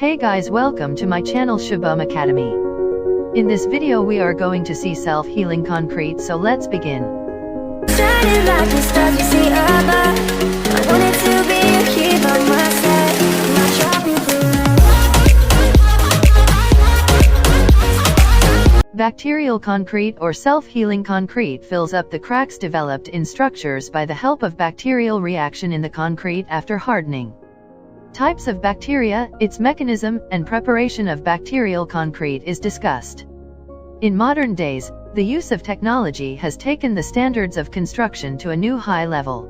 Hey guys, welcome to my channel Shubham Academy. In this video we are going to see self-healing concrete, so let's begin. Shining like the stars you see above. I wanted to be a key by my side. Not dropping through. Bacterial concrete or self-healing concrete fills up the cracks developed in structures by the help of bacterial reaction in the concrete after hardening. Types of bacteria, its mechanism, and preparation of bacterial concrete is discussed. In modern days, the use of technology has taken the standards of construction to a new high level.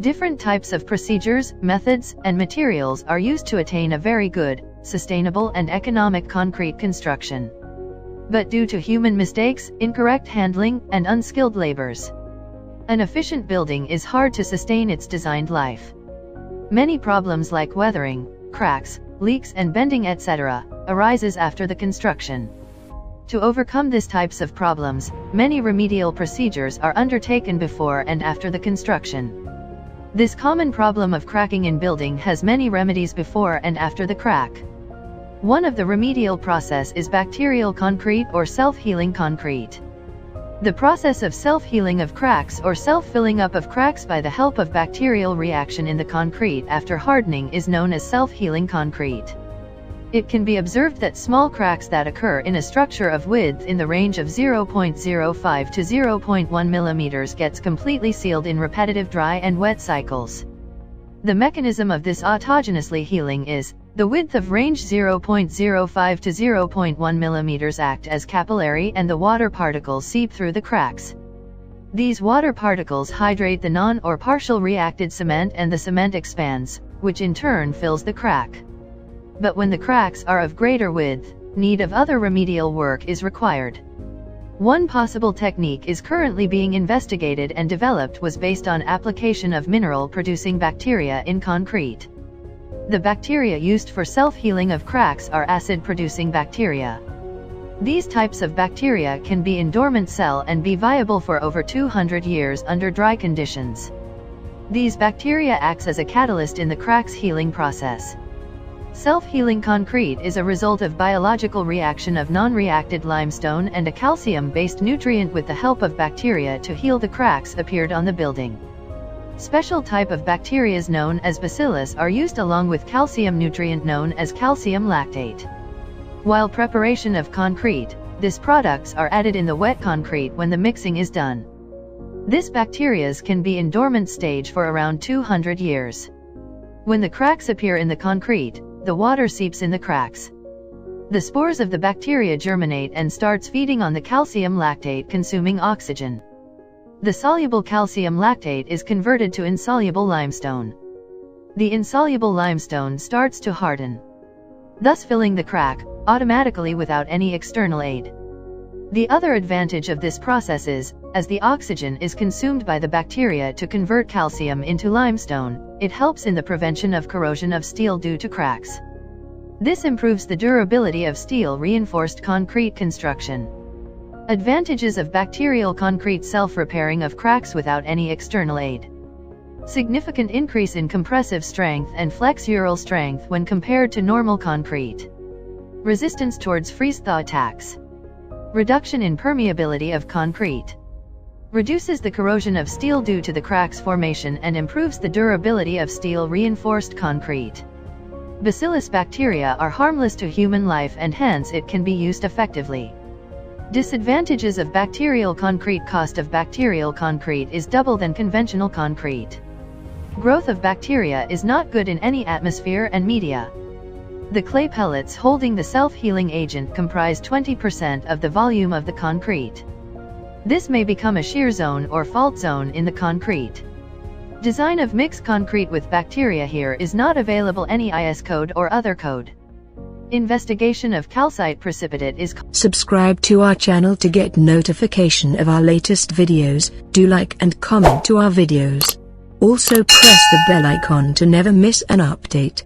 Different types of procedures, methods, and materials are used to attain a very good, sustainable, and economic concrete construction. But due to human mistakes, incorrect handling, and unskilled labors, an efficient building is hard to sustain its designed life. Many problems like weathering, cracks, leaks and bending etc. arises after the construction. To overcome these types of problems, many remedial procedures are undertaken before and after the construction. This common problem of cracking in building has many remedies before and after the crack. One of the remedial process is bacterial concrete or self-healing concrete. The process of self-healing of cracks or self-filling up of cracks by the help of bacterial reaction in the concrete after hardening is known as self-healing concrete. It can be observed that small cracks that occur in a structure of width in the range of 0.05 to 0.1 millimeters gets completely sealed in repetitive dry and wet cycles. The mechanism of this autogenously healing is, the width of range 0.05 to 0.1 millimeters act as capillary and the water particles seep through the cracks. These water particles hydrate the non or partial reacted cement and the cement expands, which in turn fills the crack. But when the cracks are of greater width, need of other remedial work is required. One possible technique is currently being investigated and developed was based on application of mineral-producing bacteria in concrete. The bacteria used for self-healing of cracks are acid-producing bacteria. These types of bacteria can be in dormant cell and be viable for over 200 years under dry conditions. These bacteria acts as a catalyst in the cracks healing process. Self-healing concrete is a result of biological reaction of non-reacted limestone and a calcium-based nutrient with the help of bacteria to heal the cracks appeared on the building. Special type of bacteria known as bacillus are used along with calcium nutrient known as calcium lactate. While preparation of concrete, these products are added in the wet concrete when the mixing is done. This bacteria can be in dormant stage for around 200 years. When the cracks appear in the concrete, the water seeps in the cracks. The spores of the bacteria germinate and starts feeding on the calcium lactate consuming oxygen. The soluble calcium lactate is converted to insoluble limestone. The insoluble limestone starts to harden, thus filling the crack, automatically without any external aid. The other advantage of this process is, as the oxygen is consumed by the bacteria to convert calcium into limestone, it helps in the prevention of corrosion of steel due to cracks. This improves the durability of steel reinforced concrete construction. Advantages of bacterial concrete self-repairing of cracks without any external aid. Significant increase in compressive strength and flexural strength when compared to normal concrete. Resistance towards freeze-thaw attacks. Reduction in permeability of concrete. Reduces the corrosion of steel due to the cracks formation and improves the durability of steel reinforced concrete. Bacillus bacteria are harmless to human life and hence it can be used effectively. Disadvantages of bacterial concrete. Cost of bacterial concrete is double than conventional concrete. Growth of bacteria is not good in any atmosphere and media. The clay pellets holding the self-healing agent comprise 20% of the volume of the concrete. This may become a shear zone or fault zone in the concrete. Design of mixed concrete with bacteria. Here is not available any IS code or other code. Investigation of calcite precipitate is. Subscribe to our channel to get notification of our latest videos. Do like and comment to our videos. Also press the bell icon to never miss an update.